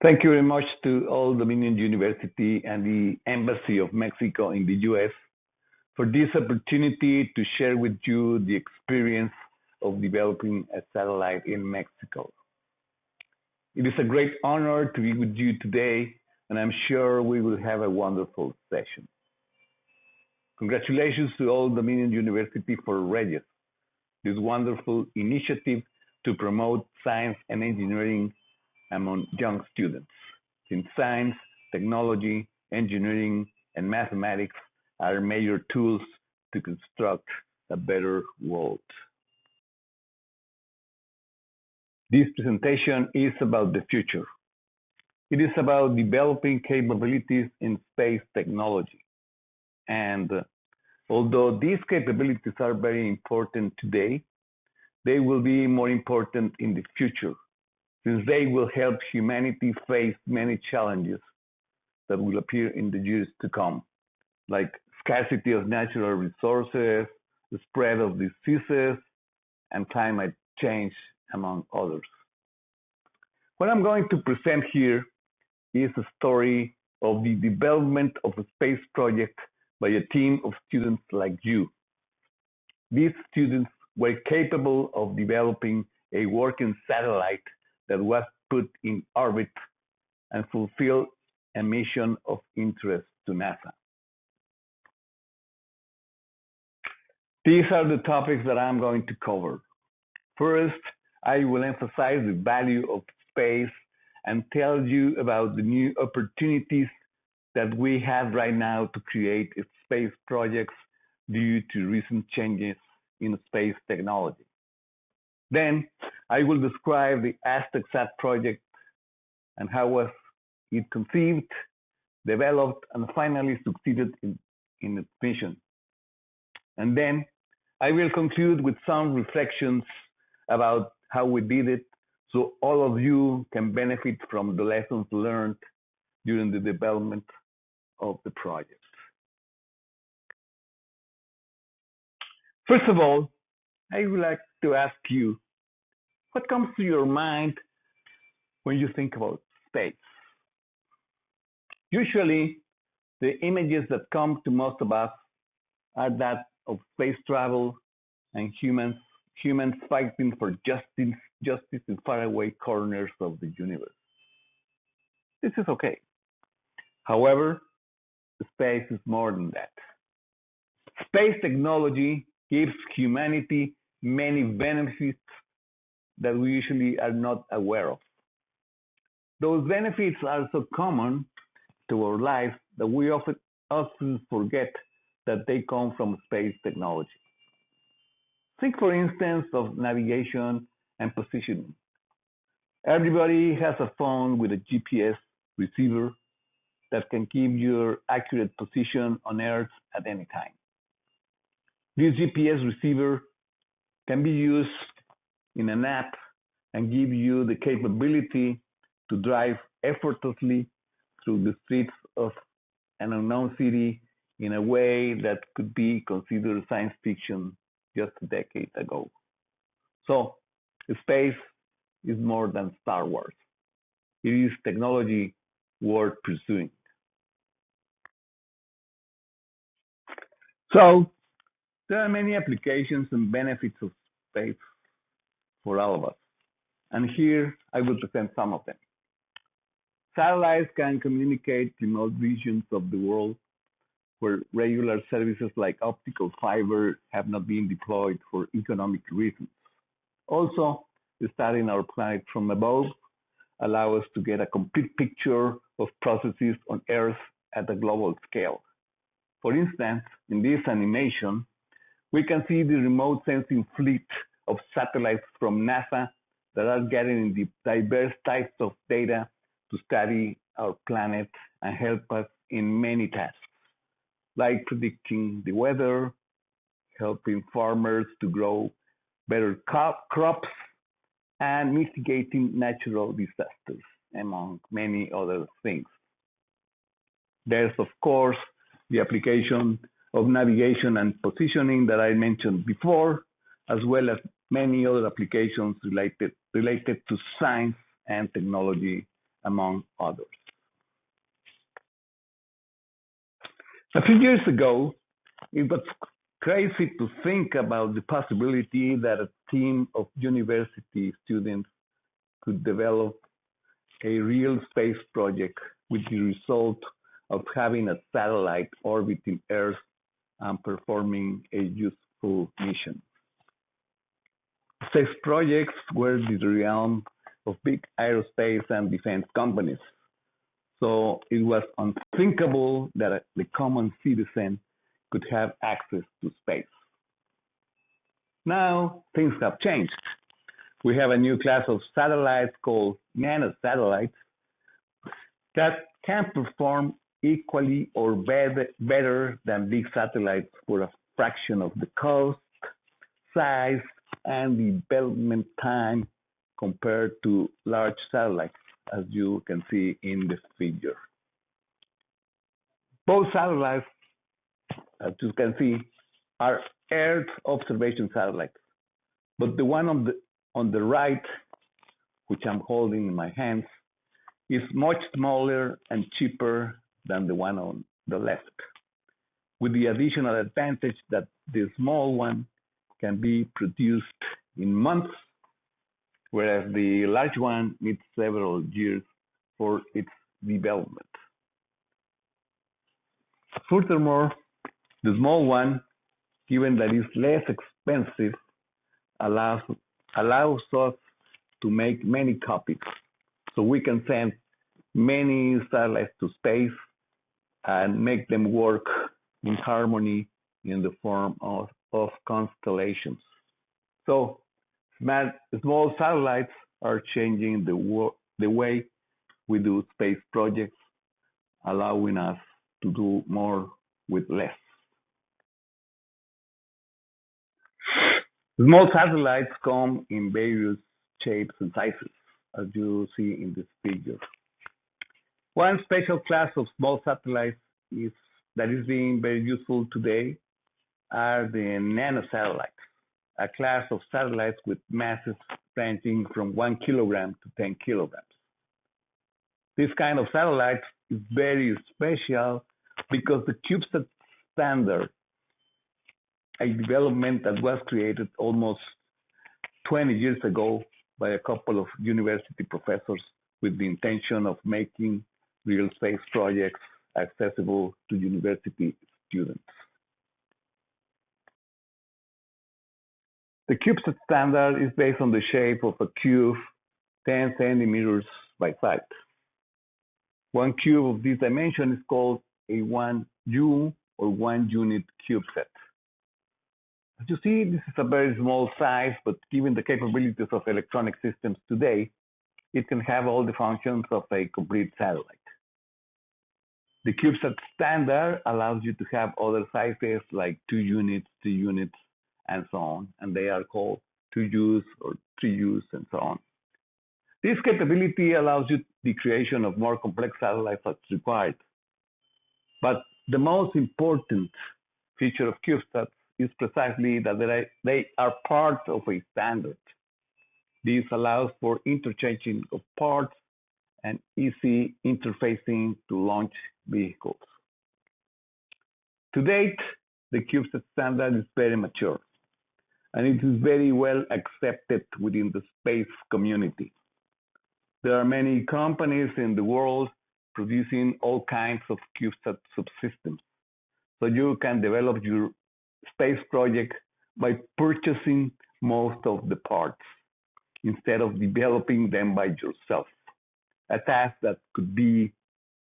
Thank you very much to Old Dominion University and the Embassy of Mexico in the US for this opportunity to share with you the experience of developing a satellite in Mexico. It is a great honor to be with you today, and I'm sure we will have a wonderful session. Congratulations to Old Dominion University for REYES, this wonderful initiative to promote science and engineering among young students, since science, technology, engineering, and mathematics are major tools to construct a better world. This presentation is about the future. It is about developing capabilities in space technology. And although these capabilities are very important today, they will be more important in the future, since they will help humanity face many challenges that will appear in the years to come, like scarcity of natural resources, the spread of diseases, and climate change, among others. What I'm going to present here is a story of the development of a space project by a team of students like you. These students were capable of developing a working satellite that was put in orbit and fulfilled a mission of interest to NASA. These are the topics that I'm going to cover. First, I will emphasize the value of space and tell you about the new opportunities that we have right now to create space projects due to recent changes in space technology. Then I will describe the AztechSat project and how was it conceived, developed, and finally succeeded in its mission. And then I will conclude with some reflections about how we did it so all of you can benefit from the lessons learned during the development of the project. First of all, I would like to ask you, what comes to your mind when you think about space? Usually, the images that come to most of us are that of space travel and humans fighting for justice in faraway corners of the universe. This is okay. However, space is more than that. Space technology gives humanity many benefits that we usually are not aware of. Those benefits are so common to our lives that we often forget that they come from space technology. Think, for instance, of navigation and positioning. Everybody has a phone with a GPS receiver that can give your accurate position on Earth at any time. This GPS receiver can be used in an app and give you the capability to drive effortlessly through the streets of an unknown city in a way that could be considered science fiction just a decade ago. So, space is more than Star Wars. It is technology worth pursuing. So, there are many applications and benefits of space for all of us. And here I will present some of them. Satellites can communicate remote regions of the world where regular services like optical fiber have not been deployed for economic reasons. Also, studying our planet from above allows us to get a complete picture of processes on Earth at a global scale. For instance, in this animation, we can see the remote sensing fleet of satellites from NASA that are gathering the diverse types of data to study our planet and help us in many tasks, like predicting the weather, helping farmers to grow better crops, and mitigating natural disasters, among many other things. There's, of course, the application of navigation and positioning that I mentioned before, as well as many other applications related to science and technology among others. A few years ago, it was crazy to think about the possibility that a team of university students could develop a real space project with the result of having a satellite orbiting Earth and performing a useful mission. Space projects were the realm of big aerospace and defense companies, so it was unthinkable that the common citizen could have access to space. Now, things have changed. We have a new class of satellites called nanosatellites that can perform equally or better than big satellites for a fraction of the cost, size, and development time compared to large satellites, as you can see in the figure. Both satellites, as you can see, are Earth observation satellites, but the one on the right, which I'm holding in my hands, is much smaller and cheaper than the one on the left, with the additional advantage that the small one can be produced in months, whereas the large one needs several years for its development. Furthermore, the small one, given that it's less expensive, allows us to make many copies. So we can send many satellites to space and make them work in harmony in the form of constellations. So small satellites are changing the way we do space projects, allowing us to do more with less. Small satellites come in various shapes and sizes, as you see in this figure. One special class of small satellites that is being very useful today are the nanosatellites, a class of satellites with masses ranging from 1 kilogram to 10 kilograms. This kind of satellite is very special because the CubeSat standard, a development that was created almost 20 years ago by a couple of university professors with the intention of making real space projects accessible to university students. The CubeSat standard is based on the shape of a cube 10 centimeters by 5. One cube of this dimension is called a 1U or 1 unit CubeSat. As you see, this is a very small size, but given the capabilities of electronic systems today, it can have all the functions of a complete satellite. The CubeSat standard allows you to have other sizes like 2 units, 3 units, and so on, and they are called 2Us or 3Us and so on. This capability allows you the creation of more complex satellites as required. But the most important feature of CubeSats is precisely that they are part of a standard. This allows for interchanging of parts and easy interfacing to launch vehicles. To date, the CubeSat standard is very mature, and it is very well accepted within the space community. There are many companies in the world producing all kinds of CubeSat subsystems. So you can develop your space project by purchasing most of the parts instead of developing them by yourself, a task that could be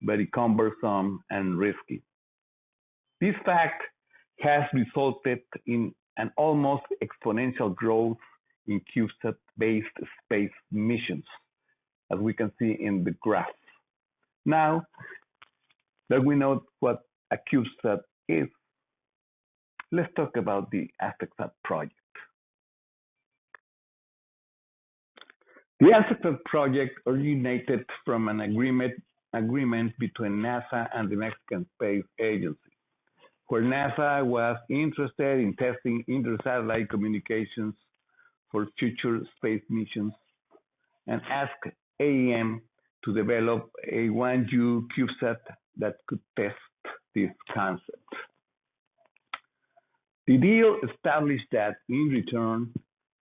very cumbersome and risky. This fact has resulted in an almost exponential growth in CubeSat-based space missions, as we can see in the graph. Now that we know what a CubeSat is, let's talk about the AztechSat project. The AztechSat project originated from an agreement between NASA and the Mexican Space Agency, where NASA was interested in testing inter-satellite communications for future space missions and asked AEM to develop a 1U CubeSat that could test this concept. The deal established that in return,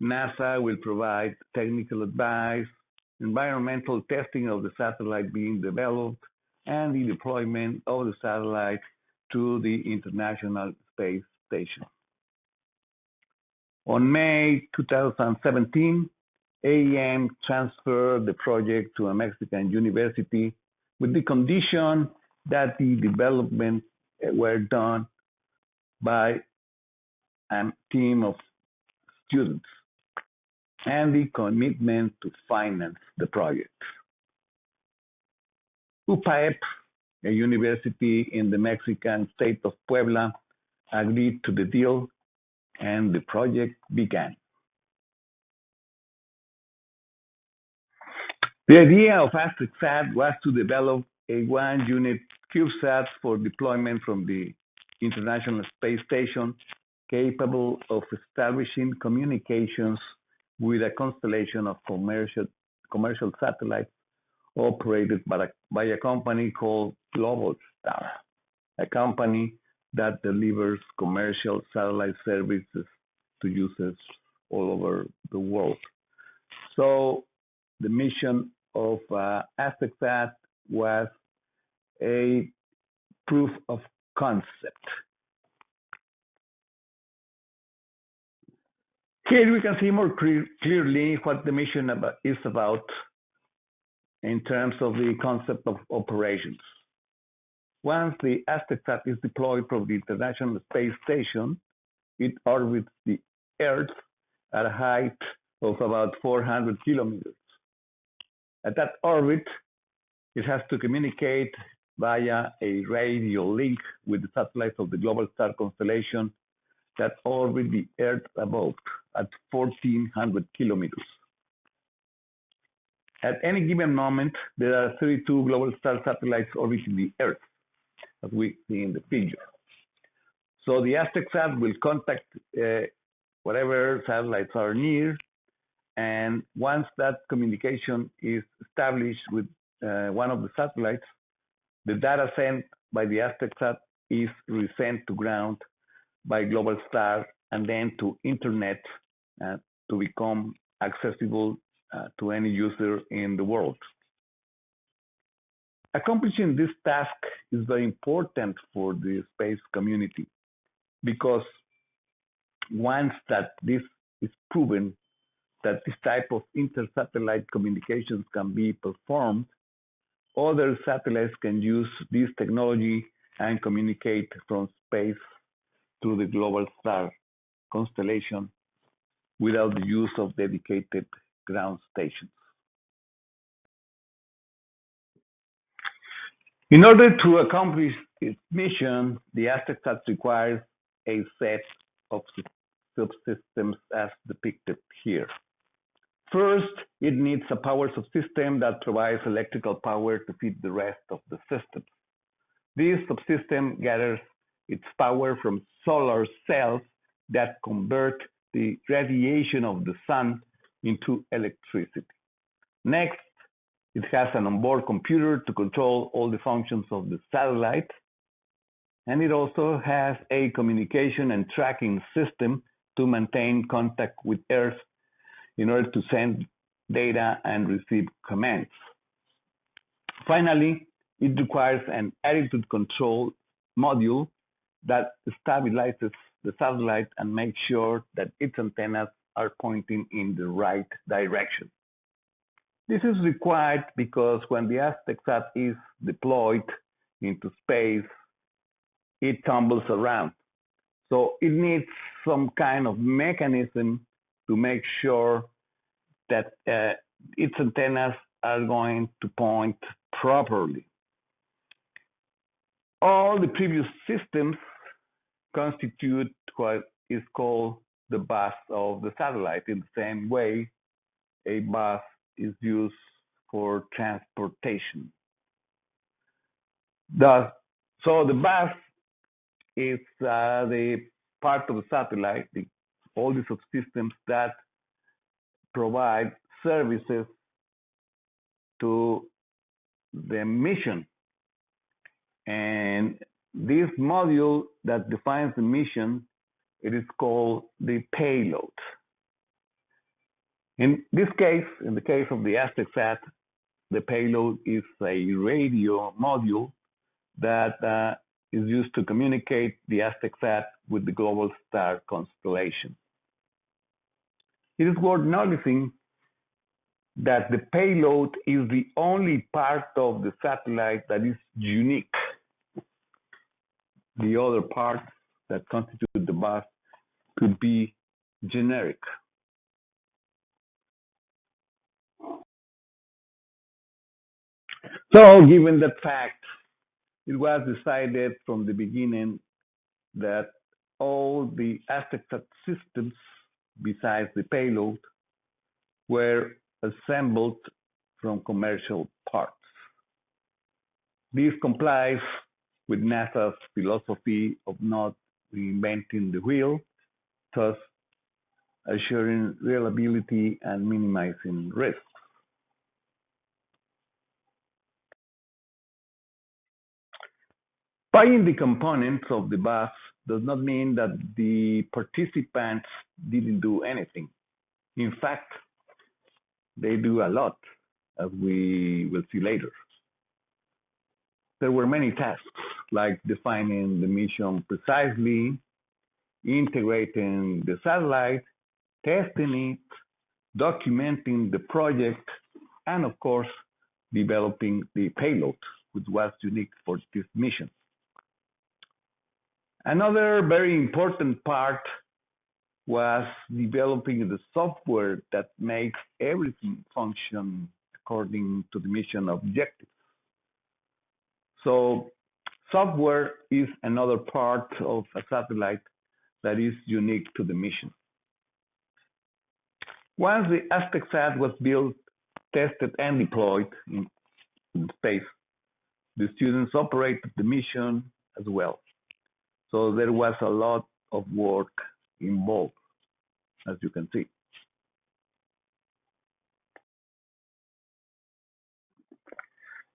NASA will provide technical advice, environmental testing of the satellite being developed, and the deployment of the satellite to the International Space Station. On May 2017, AEM transferred the project to a Mexican university with the condition that the development were done by a team of students and the commitment to finance the project. UPAEP, a university in the Mexican state of Puebla, agreed to the deal and the project began. The idea of AztechSat was to develop a one-unit CubeSat for deployment from the International Space Station capable of establishing communications with a constellation of commercial satellites operated by a company called GlobalStar, a company that delivers commercial satellite services to users all over the world. So the mission of AztechSat was a proof of concept. Here we can see more clearly what the mission is about in terms of the concept of operations. Once the AztechSat is deployed from the International Space Station, it orbits the Earth at a height of about 400 kilometers. At that orbit, it has to communicate via a radio link with the satellites of the GlobalStar constellation that orbit the Earth above at 1,400 kilometers. At any given moment, there are 32 GlobalStar satellites orbiting the Earth, as we see in the figure. So the AztechSat will contact whatever satellites are near, and once that communication is established with one of the satellites, the data sent by the AztechSat is resent to ground by GlobalStar and then to internet to become accessible to any user in the world. Accomplishing this task is very important for the space community because once that this is proven that this type of inter-satellite communications can be performed, other satellites can use this technology and communicate from space to the GlobalStar constellation without the use of dedicated ground stations. In order to accomplish its mission, the AztechSat requires a set of subsystems as depicted here. First, it needs a power subsystem that provides electrical power to feed the rest of the systems. This subsystem gathers its power from solar cells that convert the radiation of the sun into electricity. Next, it has an onboard computer to control all the functions of the satellite, and it also has a communication and tracking system to maintain contact with Earth in order to send data and receive commands. Finally, it requires an attitude control module that stabilizes the satellite and makes sure that its antennas are pointing in the right direction. This is required because when the AztechSat is deployed into space, it tumbles around. So it needs some kind of mechanism to make sure that its antennas are going to point properly. All the previous systems constitute what is called the bus of the satellite. In the same way, a bus is used for transportation. So the bus is the part of the satellite, all the subsystems that provide services to the mission. And this module that defines the mission, it is called the payload. In this case, in the case of the AztechSat, the payload is a radio module that is used to communicate the AztechSat with the GlobalStar constellation. It is worth noticing that the payload is the only part of the satellite that is unique. The other parts that constitute the bus could be generic. So, given that fact, it was decided from the beginning that all the AztechSat systems, besides the payload, were assembled from commercial parts. This complies with NASA's philosophy of not reinventing the wheel, thus assuring reliability and minimizing risks. Buying the components of the bus does not mean that the participants didn't do anything. In fact, they do a lot, as we will see later. There were many tasks, like defining the mission precisely, integrating the satellite, testing it, documenting the project, and of course, developing the payload, which was unique for this mission. Another very important part was developing the software that makes everything function according to the mission objectives. So software is another part of a satellite that is unique to the mission. Once the AztechSat was built, tested, and deployed in space, the students operated the mission as well. So there was a lot of work involved, as you can see.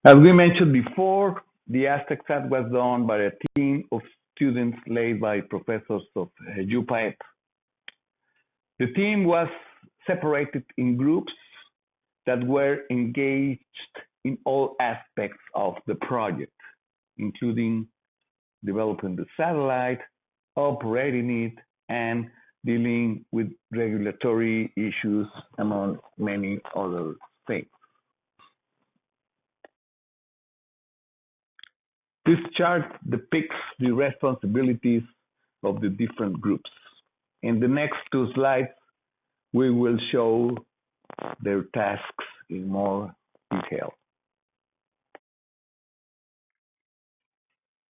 As we mentioned before, the AztechSat was done by a team of students led by professors of UPAEP. The team was separated in groups that were engaged in all aspects of the project, including developing the satellite, operating it, and dealing with regulatory issues, among many other things. This chart depicts the responsibilities of the different groups. In the next two slides, we will show their tasks in more detail.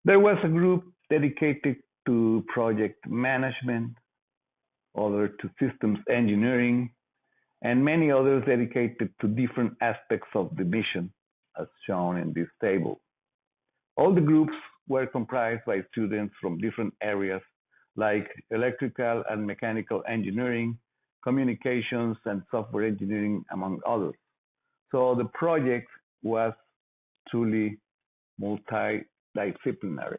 There was a group dedicated to project management, other to systems engineering, and many others dedicated to different aspects of the mission, as shown in this table. All the groups were comprised by students from different areas like electrical and mechanical engineering, communications, and software engineering, among others. So the project was truly multidisciplinary.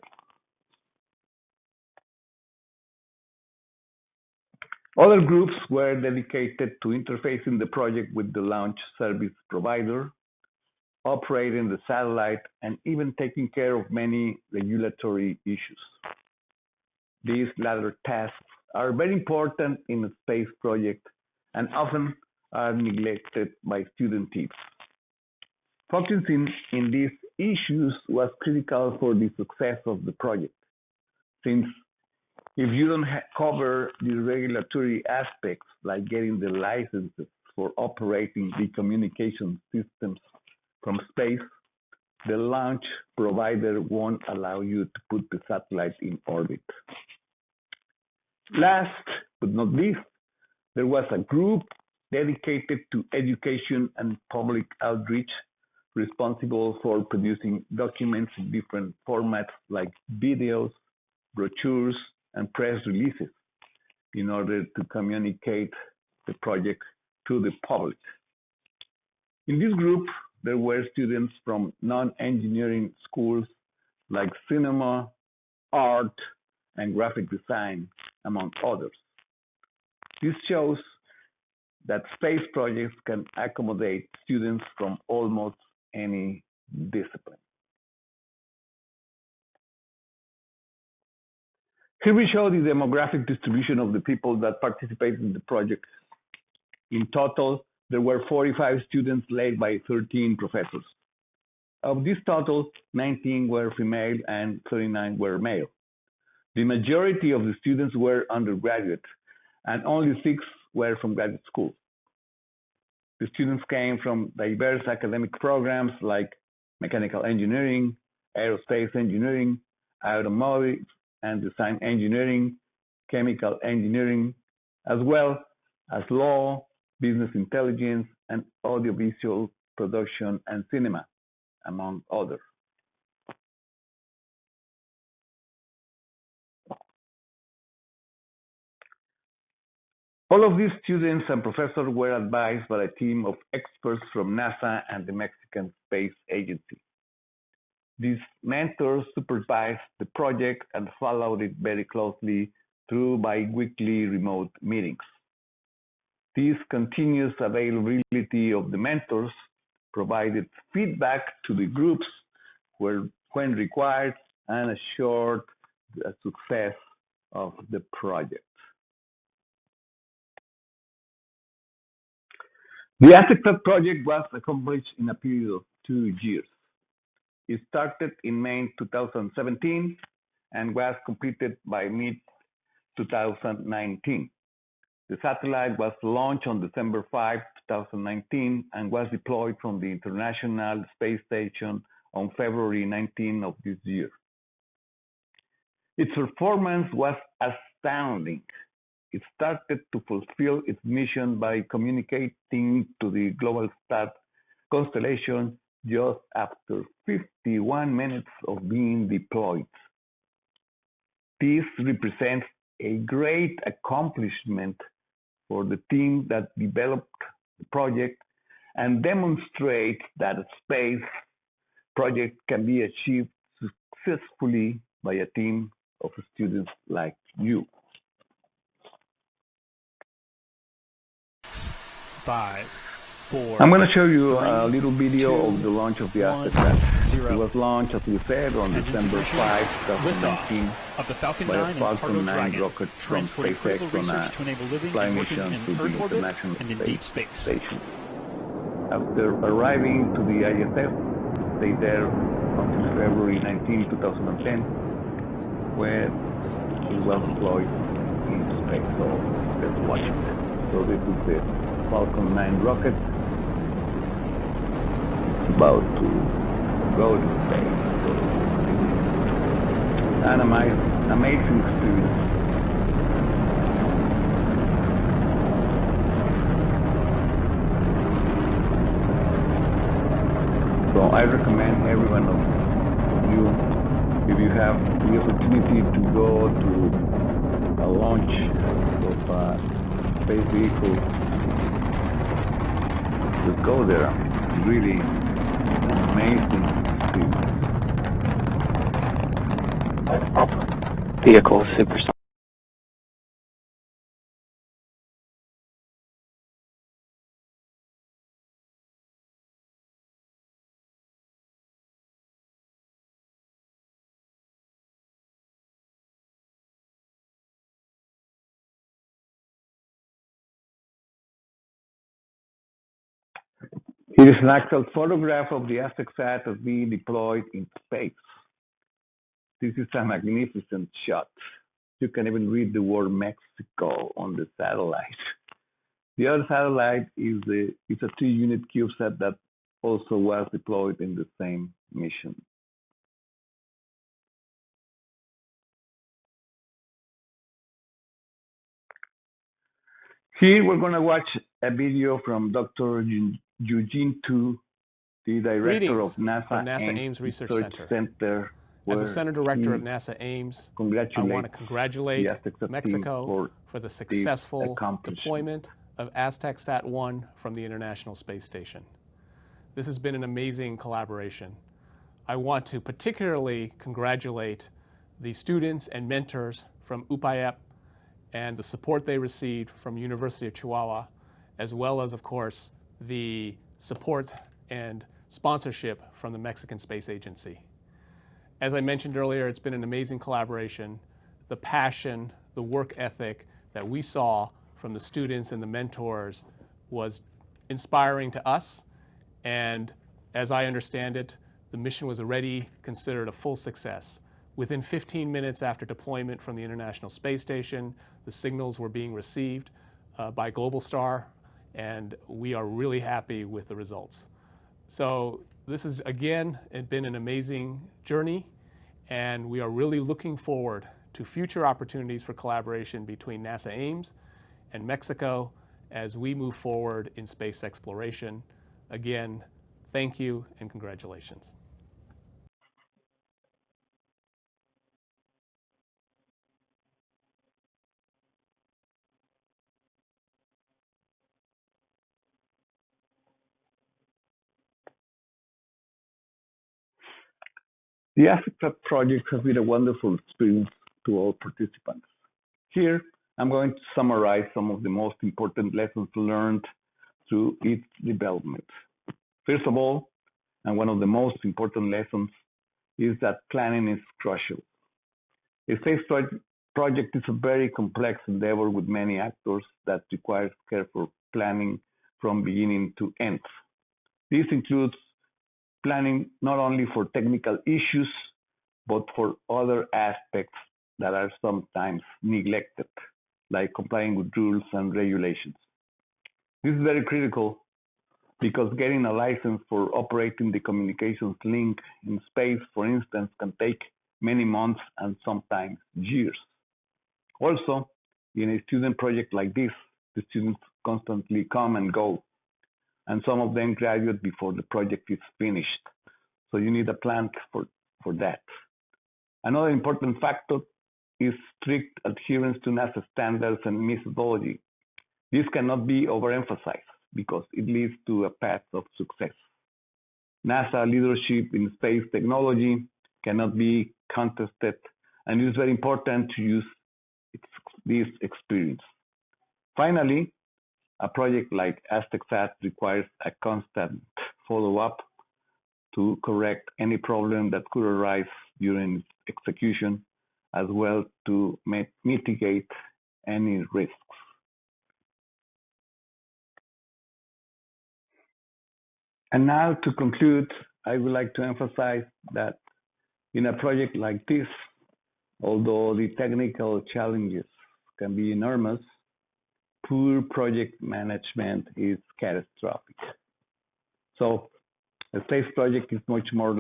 Other groups were dedicated to interfacing the project with the launch service provider, operating the satellite, and even taking care of many regulatory issues. These latter tasks are very important in a space project and often are neglected by student teams. Focusing in these issues was critical for the success of the project, since if you don't cover the regulatory aspects, like getting the licenses for operating the communication systems from space, the launch provider won't allow you to put the satellite in orbit. Last but not least, there was a group dedicated to education and public outreach, responsible for producing documents in different formats like videos, brochures, and press releases in order to communicate the project to the public. In this group, there were students from non-engineering schools like cinema, art, and graphic design, among others. This shows that space projects can accommodate students from almost any discipline. Here we show the demographic distribution of the people that participated in the project. In total, there were 45 students led by 13 professors. Of this total, 19 were female and 39 were male. The majority of the students were undergraduate, and only 6 were from graduate school. The students came from diverse academic programs like mechanical engineering, aerospace engineering, automotive and design engineering, chemical engineering, as well as law, business intelligence, and audiovisual production and cinema, among others. All of these students and professors were advised by a team of experts from NASA and the Mexican Space Agency. These mentors supervised the project and followed it very closely through bi-weekly remote meetings. This continuous availability of the mentors provided feedback to the groups when required and assured the success of the project. The AztechSat project was accomplished in a period of 2 years. It started in May 2017 and was completed by mid-2019. The satellite was launched on December 5, 2019 and was deployed from the International Space Station on February 19 of this year. Its performance was astounding. It started to fulfill its mission by communicating to the GlobalStar constellation just after 51 minutes of being deployed. This represents a great accomplishment for the team that developed the project and demonstrates that a space project can be achieved successfully by a team of students like you. 5, 4. I'm going to show you 3, a little video 2, of the launch of the 1, AztechSat. 0. It was launched, as we said, on December 5, 2019 of the Falcon by 9 a and Falcon Cargo 9 Dragon, rocket from transporting critical SpaceX on research a to enable living flying and working mission in to the Earth orbit International and in deep space. Station. After arriving to the ISS, stayed there until February 19, 2010, where it was deployed into space. So let's watch it. So this is the Falcon 9 rocket. It's about to go to space. So an amazing experience. So I recommend every one of you, if you have the opportunity to go to a launch of a space vehicle, just go there. It's really an amazing experience. Vehicle supersonic. Here is an actual photograph of the AztechSat as being deployed in space. This is a magnificent shot. You can even read the word Mexico on the satellite. The other satellite is a 2-unit CubeSat that also was deployed in the same mission. Here we're going to watch a video from Dr. Eugene Tu, the director of NASA Ames Research Center. As a Center Director of NASA Ames, I want to congratulate Mexico for the successful deployment of AztechSat-1 from the International Space Station. This has been an amazing collaboration. I want to particularly congratulate the students and mentors from UPAEP and the support they received from University of Chihuahua, as well as, of course, the support and sponsorship from the Mexican Space Agency. As I mentioned earlier, it's been an amazing collaboration. The passion, the work ethic that we saw from the students and the mentors was inspiring to us. And as I understand it, the mission was already considered a full success. Within 15 minutes after deployment from the International Space Station, the signals were being received by GlobalStar, and we are really happy with the results. So this has, again, been an amazing journey, and we are really looking forward to future opportunities for collaboration between NASA Ames and Mexico as we move forward in space exploration. Again, thank you and congratulations. The AztechSat project has been a wonderful experience to all participants. Here, I'm going to summarize some of the most important lessons learned through its development. First of all, and one of the most important lessons, is that planning is crucial. A space project is a very complex endeavor with many actors that requires careful planning from beginning to end. This includes planning not only for technical issues, but for other aspects that are sometimes neglected, like complying with rules and regulations. This is very critical because getting a license for operating the communications link in space, for instance, can take many months and sometimes years. Also, in a student project like this, the students constantly come and go, and some of them graduate before the project is finished. So you need a plan for that. Another important factor is strict adherence to NASA standards and methodology. This cannot be overemphasized because it leads to a path of success. NASA leadership in space technology cannot be contested, and it is very important to use this experience. Finally, a project like AztechSat requires a constant follow-up to correct any problem that could arise during execution, as well to mitigate any risks. And now to conclude, I would like to emphasize that in a project like this, although the technical challenges can be enormous, poor project management is catastrophic. So a space project is much more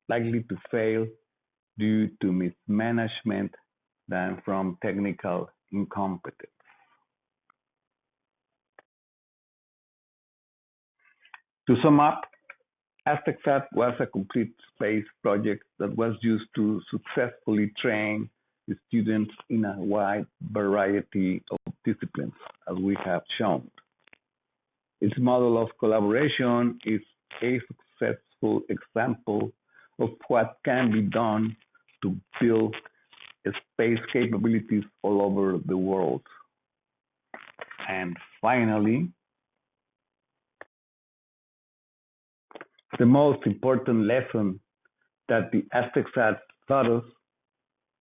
likely to fail due to mismanagement than from technical incompetence. To sum up, AztechSat was a complete space project that was used to successfully train the students in a wide variety of disciplines, as we have shown. Its model of collaboration is a successful example of what can be done to build space capabilities all over the world. And finally, the most important lesson that the AztechSat taught us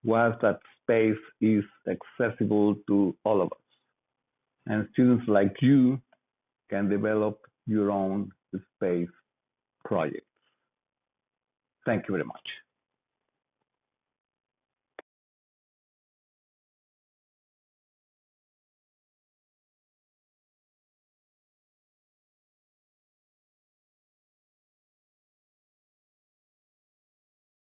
was that space is accessible to all of us. And students like you can develop your own space projects. Thank you very much.